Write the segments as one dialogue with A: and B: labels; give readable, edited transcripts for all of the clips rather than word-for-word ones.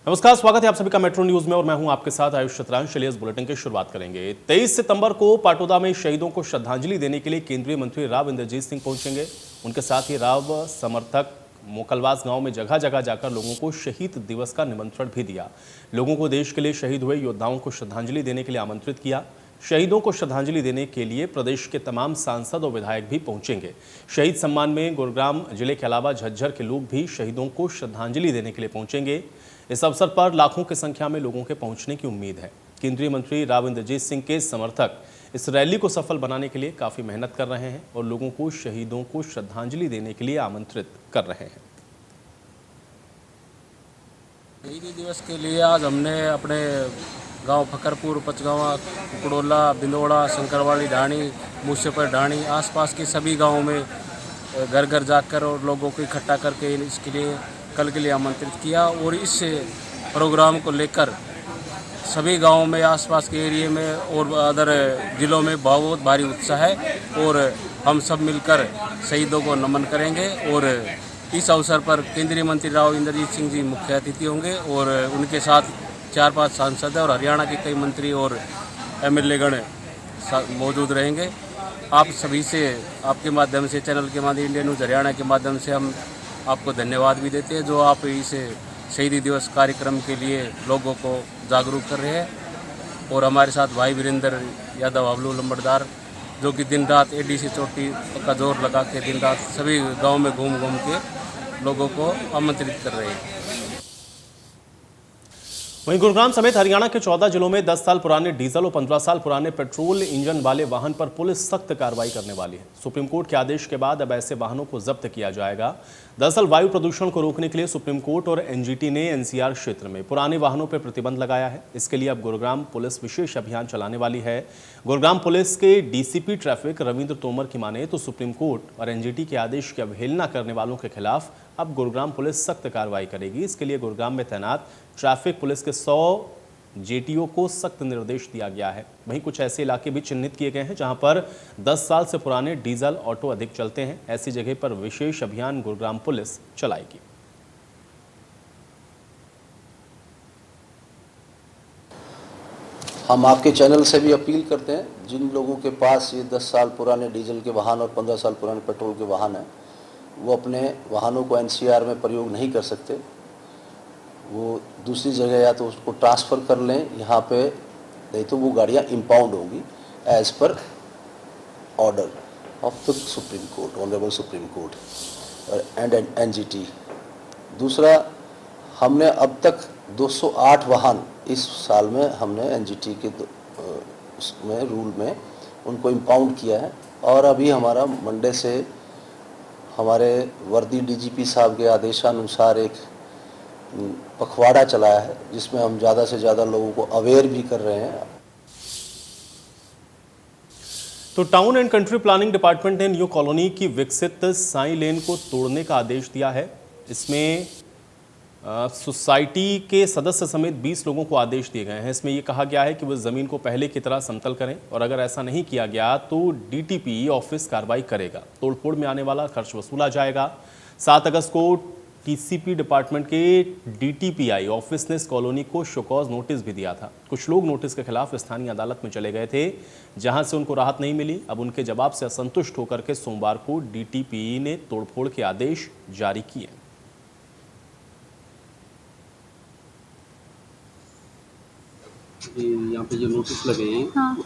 A: नमस्कार, स्वागत है आप सभी का मेट्रो न्यूज में और मैं हूं आपके साथ आयुष छत्रांश। चलिए इस बुलेटिन की शुरुआत करेंगे। 23 सितंबर को पाटोदा में शहीदों को श्रद्धांजलि देने के लिए केंद्रीय मंत्री राव इंद्रजीत सिंह पहुंचेंगे। उनके साथ ही राव समर्थक मोकलवास गांव में जगह जगह जाकर लोगों को शहीद दिवस का निमंत्रण भी दिया। लोगों को देश के लिए शहीद हुए योद्धाओं को श्रद्धांजलि देने के लिए आमंत्रित किया। शहीदों को श्रद्धांजलि देने के लिए प्रदेश के तमाम सांसद और विधायक भी पहुंचेंगे। शहीद सम्मान में गुरुग्राम जिले के अलावा झज्जर के लोग भी शहीदों को श्रद्धांजलि देने के लिए पहुंचेंगे। इस अवसर पर लाखों की संख्या में लोगों के पहुंचने की उम्मीद है। केंद्रीय मंत्री राव इंद्रजीत सिंह के समर्थक इस रैली को सफल बनाने के लिए काफी मेहनत कर रहे हैं और लोगों को शहीदों को श्रद्धांजलि देने के लिए आमंत्रित कर रहे हैं।
B: शहीदी दिवस के लिए आज हमने अपने गांव फकरपुर, पचगावा, कुकड़ोला, बिंदोड़ा, शंकरवाड़ी, ढाणी, मूसेपर ढाणी, आसपास के सभी गांवों में घर घर जाकर और लोगों को इकट्ठा करके इसके लिए कल के लिए आमंत्रित किया। और इस प्रोग्राम को लेकर सभी गांवों में, आसपास के एरिए में और अदर जिलों में बहुत भारी उत्साह है और हम सब मिलकर शहीदों को नमन करेंगे। और इस अवसर पर केंद्रीय मंत्री राव इंद्रजीत सिंह जी मुख्य अतिथि होंगे और उनके साथ 4-5 सांसद और हरियाणा के कई मंत्री और एमएलए गण मौजूद रहेंगे। आप सभी से, आपके माध्यम से, चैनल के माध्यम, इंडिया न्यूज़ हरियाणा के माध्यम से हम आपको धन्यवाद भी देते हैं जो आप इस शहीदी दिवस कार्यक्रम के लिए लोगों को जागरूक कर रहे हैं। और हमारे साथ भाई वीरेंद्र यादव अवलू लंबड़दार जो कि दिन रात एडी से चोटी का जोर लगा के दिन रात सभी गांव में घूम घूम के लोगों को आमंत्रित कर रहे हैं।
A: वहीं गुरुग्राम समेत हरियाणा के 14 जिलों में 10 साल पुराने डीजल और 15 साल पुराने पेट्रोल इंजन वाले वाहन पर पुलिस सख्त कार्रवाई करने वाली है। सुप्रीम कोर्ट के आदेश के बाद अब ऐसे वाहनों को जब्त किया जाएगा। दरअसल वायु प्रदूषण को रोकने के लिए सुप्रीम कोर्ट और एनजीटी ने एनसीआर क्षेत्र में पुराने वाहनों पर प्रतिबंध लगाया है। इसके लिए अब गुरुग्राम पुलिस विशेष अभियान चलाने वाली है। गुरुग्राम पुलिस के डीसीपी ट्रैफिक रविंद्र तोमर की माने तो सुप्रीम कोर्ट और एनजीटी के आदेश की अवहेलना करने वालों के खिलाफ अब गुरुग्राम पुलिस सख्त कार्रवाई करेगी। इसके लिए गुरुग्राम में तैनात ट्रैफिक पुलिस के 100 जेटीओ को सख्त निर्देश दिया गया है। वहीं कुछ ऐसे इलाके भी चिन्हित किए गए हैं जहां पर 10 साल से पुराने डीजल ऑटो अधिक चलते हैं। ऐसी जगह पर विशेष अभियान गुरुग्राम पुलिस चलाएगी।
C: हम आपके चैनल से भी अपील करते हैं जिन लोगों के पास ये 10 साल पुराने डीजल के वाहन और 15 साल पुराने पेट्रोल के वाहन हैं, वो अपने वाहनों को एनसीआर में प्रयोग नहीं कर सकते। वो दूसरी जगह या तो उसको ट्रांसफ़र कर लें यहाँ पे, नहीं तो वो गाड़ियाँ इम्पाउंड होंगी as per order of the supreme court, honourable supreme court and NGT. दूसरा, हमने अब तक 208 वाहन इस साल में हमने एनजीटी के उसमें रूल में उनको इम्पाउंड किया है। और अभी हमारा मंडे से हमारे वर्दी डीजीपी साहब के आदेशानुसार एक पखवाड़ा चलाया है जिसमें हम ज़्यादा से ज़्यादा लोगों को अवेयर भी कर रहे हैं।
A: तो town and country planning department ने न्यू कॉलोनी की विकसित साई लेन को तोड़ने का आदेश दिया है। इसमें सोसाइटी के सदस्य समेत 20 लोगों को आदेश दिए गए हैं। इसमें यह कहा गया है कि वो ज़मीन को पहले की तरह समतल करें और अगर ऐसा नहीं किया गया तो डीटीपी ऑफिस कार्रवाई करेगा। तोड़फोड़ में आने वाला खर्च वसूला जाएगा। 7 अगस्त को टीसीपी डिपार्टमेंट के डीटीपीआई ऑफिस ने इस कॉलोनी को शोकॉज नोटिस भी दिया था। कुछ लोग नोटिस के खिलाफ स्थानीय अदालत में चले गए थे जहां से उनको राहत नहीं मिली। अब उनके जवाब से असंतुष्ट होकर के सोमवार को डीटीपी ने तोड़फोड़ के आदेश जारी किए।
D: यहाँ पे जो नोटिस लगे हैं, हाँ,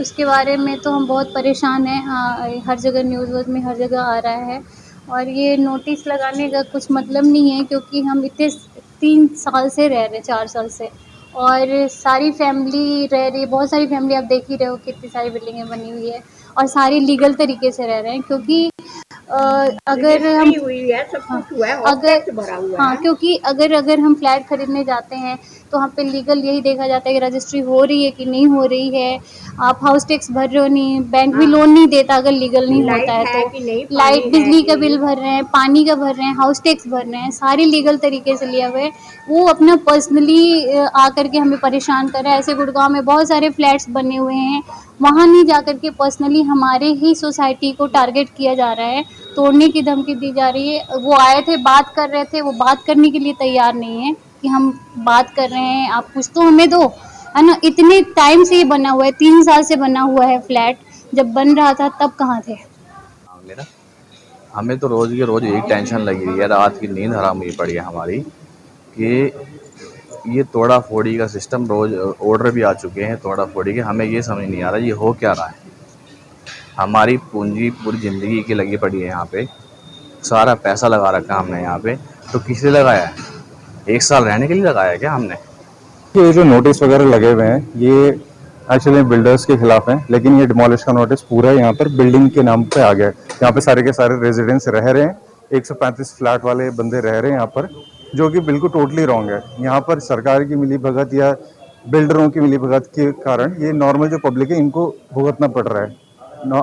E: उसके बारे में तो हम बहुत परेशान हैं। हर जगह न्यूज़ में हर जगह आ रहा है और ये नोटिस लगाने का कुछ मतलब नहीं है क्योंकि हम इतने 3 साल से रह रहे हैं, 4 साल से, और सारी फैमिली रह रही है। बहुत सारी फैमिली आप देख ही रहे हो कितनी सारी बिल्डिंगें बनी हुई है और सारी लीगल तरीके से रह रहे हैं क्योंकि अगर हम क्योंकि अगर हम फ्लैट खरीदने जाते हैं तो वहाँ पे लीगल यही देखा जाता है कि रजिस्ट्री हो रही है कि नहीं हो रही है, आप हाउस टैक्स भर रहे हो नहीं, बैंक भी लोन नहीं देता अगर लीगल नहीं होता है तो, लाइट बिजली का बिल भर रहे हैं, पानी का भर रहे हैं, हाउस टैक्स भर रहे हैं, सारी लीगल तरीके से लिया हुआ है। वो अपना पर्सनली आकर के हमें परेशान कर रहा है। ऐसे गुड़गांव में बहुत सारे फ्लैट्स बने हुए हैं वहाँ नहीं जाकर के पर्सनली हमारे ही सोसाइटी को टारगेट किया जा रहा है, तोड़ने की धमकी दी जा रही है। वो आए थे, बात कर रहे थे, वो बात करने के लिए तैयार नहीं है कि हम बात कर रहे हैं, आप कुछ तो हमें दो, है ना। इतने टाइम से ये बना हुआ है, 3 साल से बना हुआ है फ्लैट, जब बन रहा था तब कहाँ थे।
F: मेरा हमें तो रोज़ की रोज़ यही टेंशन लगी हुई है, रात की नींद हराम हुई पड़ी है हमारी कि ये तोड़ा फोड़ी का सिस्टम, रोज़ ऑर्डर भी आ चुके हैं तोड़ा फोड़ी के। हमें ये समझ नहीं आ रहा ये हो क्या रहा है। हमारी पूंजी पूरी ज़िंदगी की लगी पड़ी है यहाँ पे, सारा पैसा लगा रखा है हमने यहाँ पे, तो किस लिए लगाया है? 1 साल रहने के लिए लगाया है क्या हमने?
G: ये जो नोटिस वगैरह लगे हुए हैं ये एक्चुअली बिल्डर्स के खिलाफ हैं, लेकिन ये डिमोलिश का नोटिस पूरा यहाँ पर बिल्डिंग के नाम पे आ गया है। यहाँ पे सारे के सारे रेजिडेंट्स रह रहे हैं, 135 फ्लैट वाले बंदे रह रहे हैं यहाँ पर, जो कि बिल्कुल टोटली रॉन्ग है। यहाँ पर सरकार की मिलीभगत या बिल्डरों की मिलीभगत के कारण ये नॉर्मल जो पब्लिक है इनको भुगतना पड़ रहा है।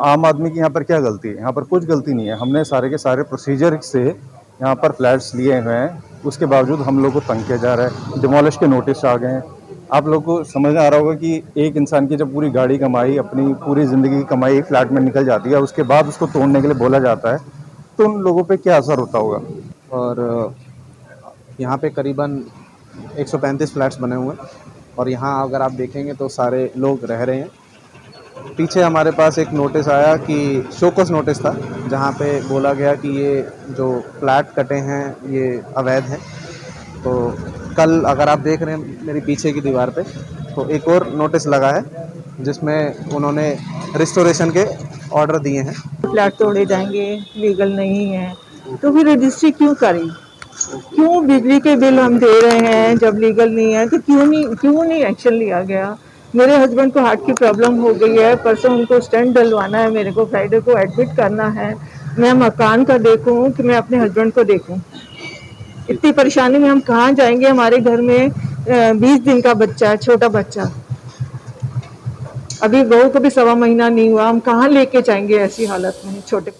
G: आम आदमी की यहाँ पर क्या गलती है? यहाँ पर कुछ गलती नहीं है। हमने सारे के सारे प्रोसीजर से यहाँ पर फ्लैट्स लिए हुए हैं, उसके बावजूद हम लोग को तंग किया जा रहा है। डिमोलिश के नोटिस आ गए हैं। आप लोग को समझ आ रहा होगा कि एक इंसान की जब पूरी गाड़ी कमाई, अपनी पूरी ज़िंदगी की कमाई एक फ्लैट में निकल जाती है, उसके बाद उसको तोड़ने के लिए बोला जाता है, तो उन लोगों पे क्या असर होता होगा।
H: और यहाँ पे करीबन 135 फ्लैट्स बने हुए हैं और यहाँ अगर आप देखेंगे तो सारे लोग रह रहे हैं। पीछे हमारे पास एक नोटिस आया कि शोकॉज नोटिस था, जहाँ पे बोला गया कि ये जो फ्लैट कटे हैं ये अवैध हैं। तो कल अगर आप देख रहे हैं मेरी पीछे की दीवार पे, तो एक और नोटिस लगा है जिसमें उन्होंने रिस्टोरेशन के ऑर्डर दिए हैं।
I: फ्लैट तोड़े जाएंगे, लीगल नहीं है तो फिर रजिस्ट्री क्यों करें? क्यों बिजली के बिल हम दे रहे हैं जब लीगल नहीं है? तो क्यों नहीं एक्शन लिया गया? मेरे हस्बैंड को हार्ट की प्रॉब्लम हो गई है, परसों उनको स्टेंट डलवाना है, मेरे को फ्राइडे को एडमिट करना है। मैं मकान का देखूं कि मैं अपने हस्बैंड को देखूं? इतनी परेशानी में हम कहाँ जाएंगे? हमारे घर में 20 दिन का बच्चा है, छोटा बच्चा, अभी बहू को भी 1.25 महीना नहीं हुआ। हम कहाँ लेके जाएंगे ऐसी हालत में छोटे?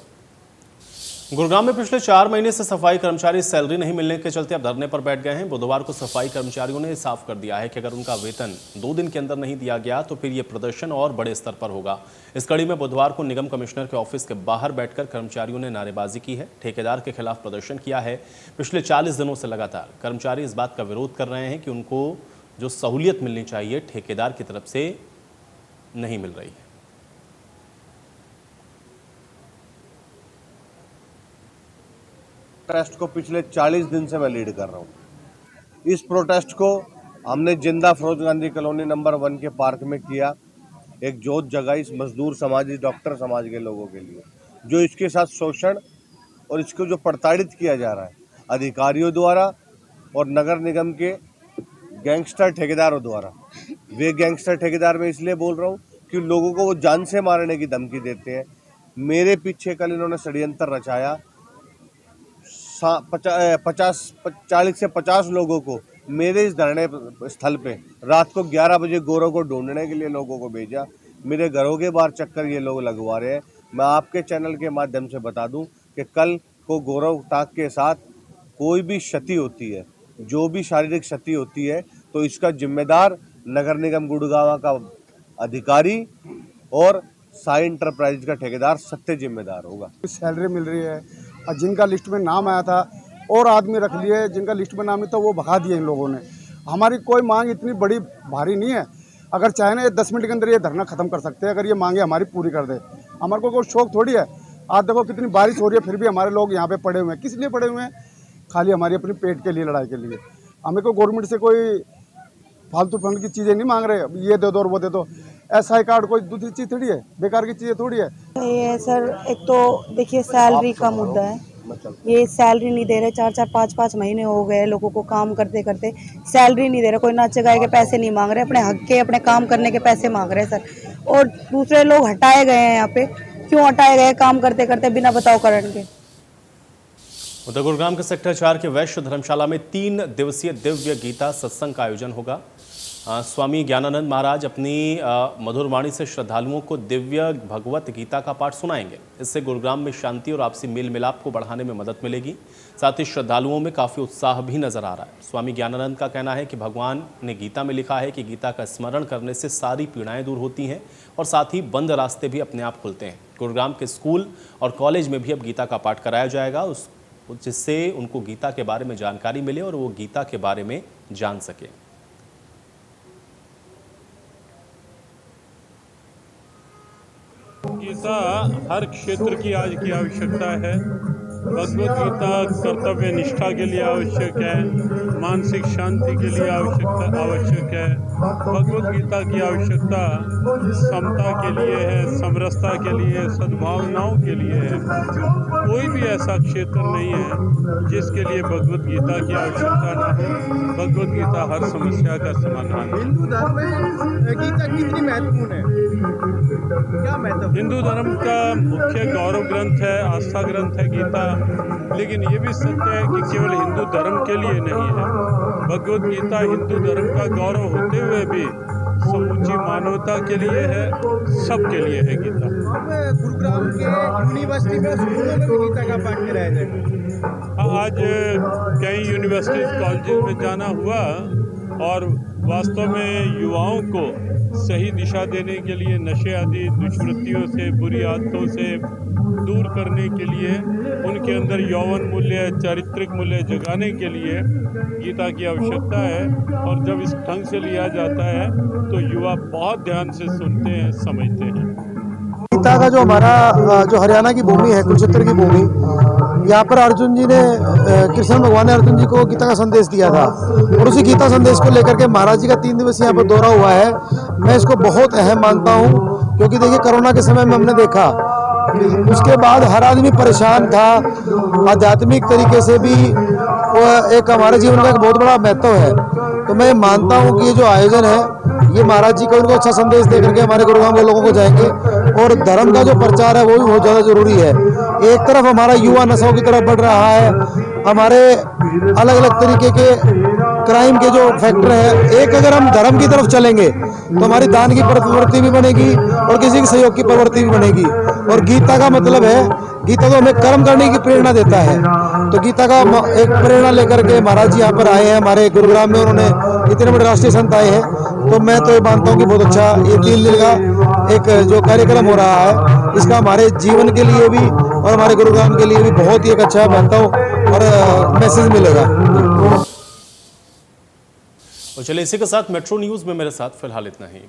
A: गुरुग्राम में पिछले 4 महीने से सफाई कर्मचारी सैलरी नहीं मिलने के चलते अब धरने पर बैठ गए हैं। बुधवार को सफाई कर्मचारियों ने साफ कर दिया है कि अगर उनका वेतन 2 दिन के अंदर नहीं दिया गया तो फिर ये प्रदर्शन और बड़े स्तर पर होगा। इस कड़ी में बुधवार को निगम कमिश्नर के ऑफिस के बाहर बैठकर कर्मचारियों ने नारेबाजी की है, ठेकेदार के खिलाफ प्रदर्शन किया है। पिछले 40 दिनों से लगातार कर्मचारी इस बात का विरोध कर रहे हैं कि उनको जो सहूलियत मिलनी चाहिए ठेकेदार की तरफ से नहीं मिल रही है।
J: प्रोटेस्ट को पिछले 40 दिन से मैं लीड कर रहा हूँ। इस प्रोटेस्ट को हमने जिंदा फिरोज गांधी कॉलोनी नंबर 1 के पार्क में किया। एक जोत जगाई इस मजदूर समाज, इस डॉक्टर समाज के लोगों के लिए, जो इसके साथ शोषण और इसको जो प्रताड़ित किया जा रहा है अधिकारियों द्वारा और नगर निगम के गैंगस्टर ठेकेदारों द्वारा। वे गैंगस्टर ठेकेदार मैं इसलिए बोल रहा हूँ कि लोगों को वो जान से मारने की धमकी देते हैं। मेरे पीछे कल इन्होंने षड्यंत्र रचाया। 40 से 50 लोगों को मेरे इस धरने स्थल पे रात को 11 बजे गोरों को ढूंढने के लिए लोगों को भेजा। मेरे घरों के बाहर चक्कर ये लोग लगवा रहे हैं। मैं आपके चैनल के माध्यम से बता दूं कि कल को गौरव ताक के साथ कोई भी क्षति होती है, जो भी शारीरिक क्षति होती है, तो इसका जिम्मेदार नगर निगम गुड़गांव का अधिकारी और साई इंटरप्राइज का ठेकेदार सत्य जिम्मेदार होगा।
K: सैलरी मिल रही है और जिनका लिस्ट में नाम आया था और आदमी रख लिए, जिनका लिस्ट में नाम नहीं था वो भगा दिए इन लोगों ने। हमारी कोई मांग इतनी बड़ी भारी नहीं है। अगर चाहे ना 10 मिनट के अंदर ये धरना खत्म कर सकते हैं, अगर ये मांगे हमारी पूरी कर दे। हमारे को कोई शौक थोड़ी है। आज देखो कितनी बारिश हो रही है, फिर भी हमारे लोग यहाँ पे पड़े हुए हैं। किस लिए पड़े हुए हैं? खाली हमारी अपनी पेट के लिए, लड़ाई के लिए। हमें को गवर्नमेंट से कोई फालतू फंड की चीज़ें नहीं मांग रहे, ये दे दो और वो दे दो। SI कार्ड कोई दूसरी चीज़ थोड़ी है, बेकार की चीज़ें थोड़ी है।
L: ये सर एक तो देखिए सैलरी का मुद्दा है। ये सैलरी नहीं दे रहे, 4-4, 5-5 महीने हो गए लोगों को काम करते करते, सैलरी नहीं दे रहे। कोई नाचे गाए के पैसे नहीं मांग रहे, अपने हक के, अपने काम करने के पैसे मांग रहे हैं सर। और दूसरे लोग हटाए गए हैं यहाँ पे। क्यों हटाए गए? काम करते करते बिना बताओ कारण के।
A: उधर गुरुग्राम के सेक्टर 4 के वैश्य धर्मशाला में 3 दिवसीय दिव्य गीता सत्संग का आयोजन होगा। स्वामी ज्ञानानंद महाराज अपनी मधुर वाणी से श्रद्धालुओं को दिव्य भगवत गीता का पाठ सुनाएंगे। इससे गुरुग्राम में शांति और आपसी मेल मिलाप को बढ़ाने में मदद मिलेगी। साथ ही श्रद्धालुओं में काफ़ी उत्साह भी नजर आ रहा है। स्वामी ज्ञानानंद का कहना है कि भगवान ने गीता में लिखा है कि गीता का स्मरण करने से सारी पीड़ाएं दूर होती हैं और साथ ही बंद रास्ते भी अपने आप खुलते हैं। गुरुग्राम के स्कूल और कॉलेज में भी अब गीता का पाठ कराया जाएगा, जिससे उनको गीता के बारे में जानकारी मिले और वो गीता के बारे में जान सके।
M: गीता हर क्षेत्र की आज की आवश्यकता है। भगवत गीता कर्तव्य निष्ठा के लिए आवश्यक है, मानसिक शांति के लिए आवश्यक है। भगवत गीता की आवश्यकता समता के लिए है, समरसता के लिए, सद्भावनाओं के लिए है। कोई भी ऐसा क्षेत्र नहीं है जिसके लिए भगवत गीता की आवश्यकता ना हो। भगवत गीता हर समस्या का समाधान है।
N: हिंदू धर्म में गीता कितनी महत्वपूर्ण है? क्या महत्व?
M: हिंदू धर्म का मुख्य गौरव ग्रंथ है, आस्था ग्रंथ है गीता। लेकिन ये भी सत्य है कि केवल हिंदू धर्म के लिए नहीं है। भगवत गीता हिंदू धर्म का गौरव होते हुए भी समूची मानवता के लिए है, सबके लिए है गीता।
N: गुरुग्राम के यूनिवर्सिटी में स्कूलों में भी गीता का पाठ कराया जाएगा।
M: आज कई यूनिवर्सिटी कॉलेज में जाना हुआ और वास्तव में युवाओं को सही दिशा देने के लिए, नशे आदि दुष्वृत्तियों से, बुरी आदतों से दूर करने के लिए, उनके अंदर यौवन मूल्य, चारित्रिक मूल्य जगाने के लिए गीता की आवश्यकता है। और जब इस ढंग से लिया जाता है तो युवा बहुत ध्यान से सुनते हैं, समझते हैं।
N: गीता का जो हमारा जो हरियाणा की भूमि है, कुरुक्षेत्र की भूमि, यहाँ पर अर्जुन जी ने, कृष्ण भगवान ने अर्जुन जी को गीता का संदेश दिया था और उसी गीता संदेश को लेकर के महाराज जी का 3 दिवसीय यहाँ पर दौरा हुआ है। मैं इसको बहुत अहम मानता हूँ, क्योंकि देखिए कोरोना के समय में हमने देखा उसके बाद हर आदमी परेशान था। आध्यात्मिक तरीके से भी एक हमारे जीवन का एक बहुत बड़ा महत्व है। तो मैं मानता हूँ कि ये जो आयोजन है ये महाराज जी का उनको अच्छा संदेश दे करके हमारे गुरुग्राम के लोगों को जाएंगे। और धर्म का जो प्रचार है वो भी बहुत ज़्यादा जरूरी है। एक तरफ हमारा युवा नशों की तरफ बढ़ रहा है, हमारे अलग अलग तरीके के क्राइम के जो फैक्टर है, एक अगर हम धर्म की तरफ चलेंगे तो हमारी दान की प्रवृत्ति भी बनेगी और किसी के सहयोग की प्रवृत्ति भी बनेगी। और गीता का मतलब है, गीता तो हमें कर्म करने की प्रेरणा देता है। तो गीता का एक प्रेरणा लेकर के महाराज जी यहाँ पर आए हैं हमारे गुरुग्राम में, उन्होंने इतने बड़े राष्ट्रीय संत आए हैं। तो मैं तो ये मानता हूँ कि बहुत अच्छा ये 3 दिन का एक जो कार्यक्रम हो रहा है, इसका हमारे जीवन के लिए भी और हमारे गुरुग्राम के लिए भी बहुत ही एक अच्छा मानता हूँ और मैसेज मिलेगा।
A: और चलिए इसी के साथ मेट्रो न्यूज़ में मेरे साथ फिलहाल इतना ही।